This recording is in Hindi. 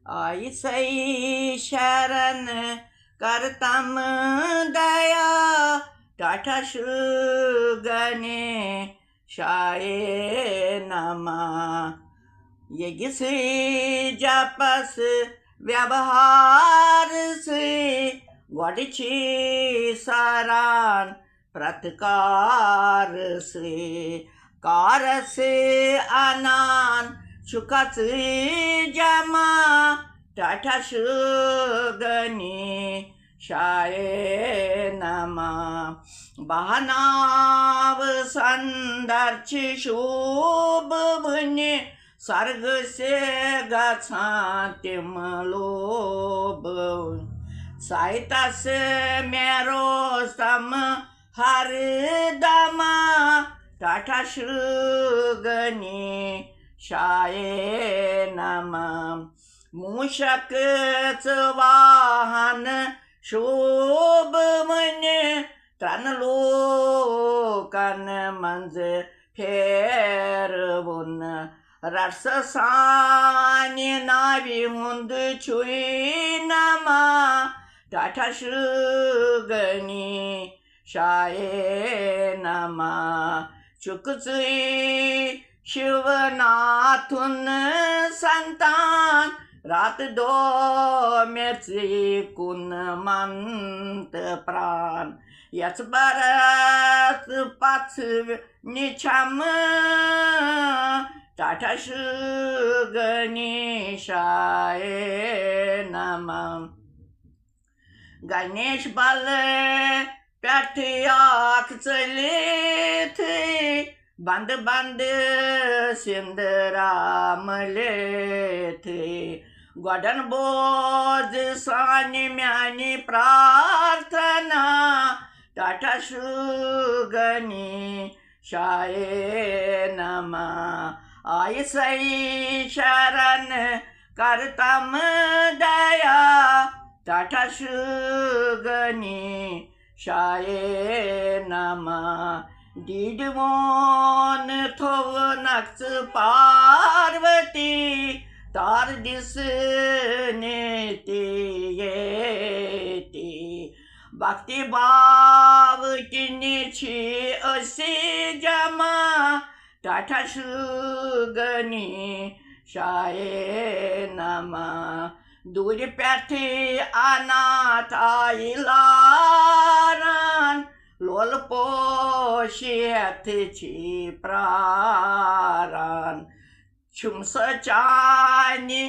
आई सई शरण करतम दया टाटा शुगने शाये नमा यज्ञ से जपस व्यवहार से वडिची सारान प्रतकार से कार से अनान शुकस जमा टाटा शुगनी शाये नमा बहनाव संदर्च शोभ बने सर्ग से गछातिम लोभ साहित्य से मेरो सम हर दमा टाटा शुगनी शाये नमा मूषक वाहन शोभ म्हणे तनलोकन मंज फेरवून रससानी नावी मुंद छुई नमा टाटा शुगनी शाये नमा चुकचुई शिवनाथुन संतान रात दो मेरची कुन मंत प्राण याच बरस पाच निछाम टाटा शुगनी शाये नमा गणेश बाल प्याठ्याक चले थे बंद बंद सिंदरा मले थे गोडन बोज सानी म्यानी प्रार्थना टाटा शुगनी शाये नमा आई सई शरण करतम दया टाटा शुगनी शाये नमा दीडवोन थोवनक्स पार्वती तार दिसने येती भक्ति भाव किनीची असे जमा टाटा शुगनी शाये नमा दूर पैठी अनाथ आईलारान लोल पोशी प्राण छुमस चानी